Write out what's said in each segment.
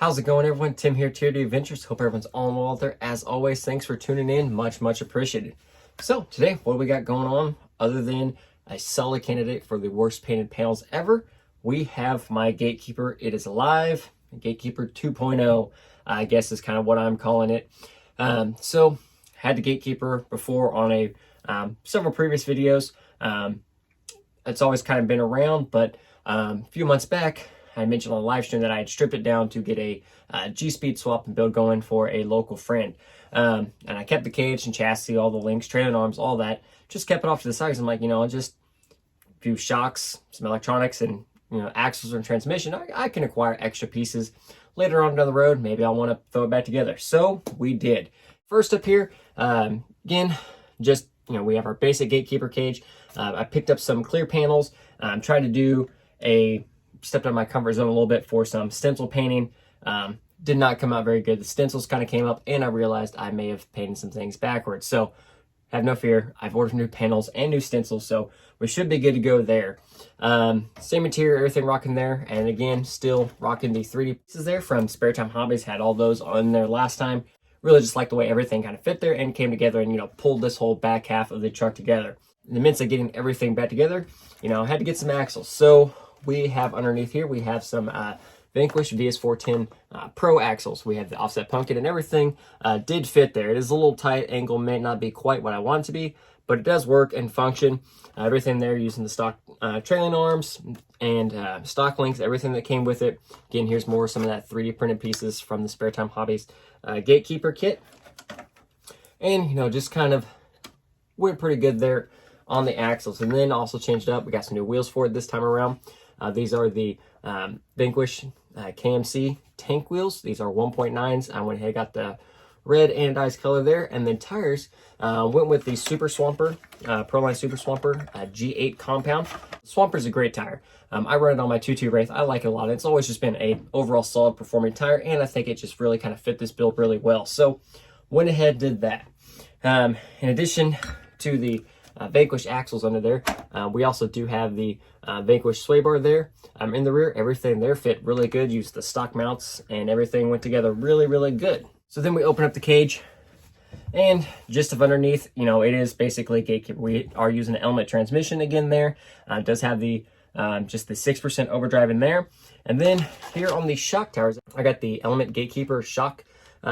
How's it going, everyone? Tim here, Tier 2 Adventures. Hope everyone's all well out there. As always, thanks for tuning in. Much appreciated. So today, what do we got going on other than a solid candidate for the worst painted panels ever? We have my Gatekeeper. It is alive. Gatekeeper 2.0, I guess is kind of what I'm calling it. So had the Gatekeeper before on a several previous videos. It's always kind of been around, but a few months back, I mentioned on the live stream that I had stripped it down to get a G-Speed swap and build going for a local friend. And I kept the cage and chassis, all the links, trailing arms, all that. Just kept it off to the side because I'm like, I'll just a few shocks, some electronics, and axles and transmission. I can acquire extra pieces later on down the road. Maybe I'll want to throw it back together. So we did. First up here, again, just we have our basic Gatekeeper cage. I picked up some clear panels. I'm trying to do stepped out of my comfort zone a little bit for some stencil painting. Did not come out very good. The stencils kind of came up and I realized I may have painted some things backwards. So have no fear. I've ordered new panels and new stencils, so we should be good to go there. Same material, everything rocking there. And again, still rocking the 3D pieces there from Spare Time Hobbies. Had all those on there last time. Really just like the way everything kind of fit there and came together and, pulled this whole back half of the truck together. In the midst of getting everything back together, I had to get some axles. So we have underneath here, we have some Vanquish VS410 Pro axles. We have the offset pumpkin and everything did fit there. It is a little tight, angle may not be quite what I want it to be, but it does work and function. Everything there using the stock trailing arms and stock links, everything that came with it. Again, here's more some of that 3D printed pieces from the Spare Time Hobbies Gatekeeper kit. And, just kind of went pretty good there on the axles. And then also changed up. We got some new wheels for it this time around. These are the Vanquish KMC tank wheels. These are 1.9s. I went ahead and got the red anodized color there. And then tires, went with the Super Swamper, Proline Super Swamper G8 compound. Swamper's a great tire. I run it on my 2.2 Wraith. I like it a lot. It's always just been a overall solid performing tire, and I think it just really kind of fit this build really well. So went ahead, did that. In addition to the Vanquish axles under there, we also do have the Vanquish sway bar there in the rear. Everything there fit really good. Used the stock mounts and everything went together really good. So then we open up the cage, and just underneath, it is basically Gatekeeper. We are using an Element transmission again there. It does have the just the 6% overdrive in there. And then here on the shock towers, I got the Element Gatekeeper shock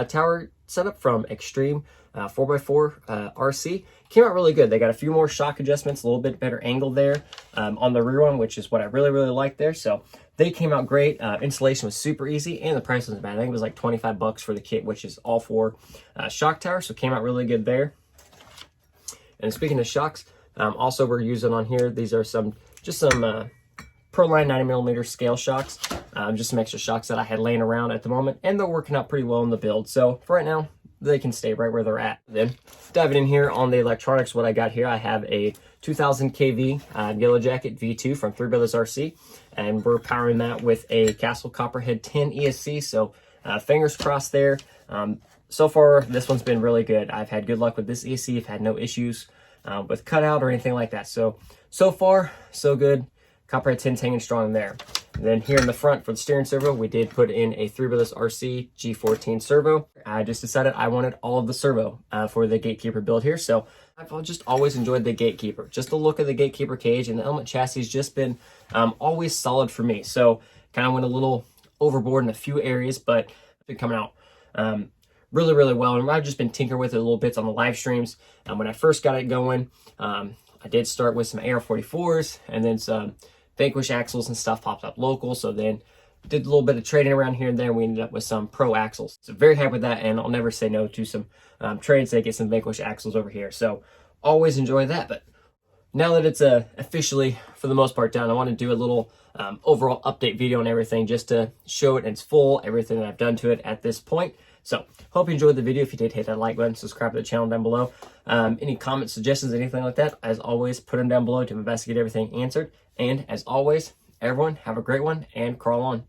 tower setup from Extreme 4x4 RC. Came out really good. They got a few more shock adjustments, a little bit better angle there on the rear one, which is what I really like there. So they came out great. Installation was super easy and the price wasn't bad. I think it was like 25 bucks for the kit, which is all for shock tower. So came out really good there. And speaking of shocks, also we're using on here, these are some Proline 90mm scale shocks. Just some extra shocks that I had laying around at the moment, and they're working out pretty well in the build. So for right now, they can stay right where they're at. Then diving in here on the electronics, what I got here, I have a 2000 kV Yellow Jacket V2 from Three Brothers RC, and we're powering that with a Castle Copperhead 10 ESC. So fingers crossed there. So far, this one's been really good. I've had good luck with this ESC. I've had no issues with cutout or anything like that. So far, so good. Copperhead 10's hanging strong there. And then here in the front for the steering servo, we did put in a Three Brothers RC G14 servo. I just decided I wanted all of the servo for the Gatekeeper build here. So I've just always enjoyed the Gatekeeper. Just the look of the Gatekeeper cage and the Element chassis has just been always solid for me. So kind of went a little overboard in a few areas, but it's been coming out really well. And I've just been tinkering with it a little bit on the live streams. When I first got it going, I did start with some AR-44s and then some Vanquish axles and stuff popped up local. So then did a little bit of trading around here and there. We ended up with some Pro axles. So very happy with that, and I'll never say no to some trades to get some Vanquish axles over here. So always enjoy that. But now that it's officially, for the most part, done, I want to do a little overall update video and everything just to show it in its full, everything that I've done to it at this point. So hope you enjoyed the video. If you did, hit that like button, subscribe to the channel down below. Any comments, suggestions, anything like that, as always, put them down below to investigate everything answered. And as always, everyone, have a great one and crawl on.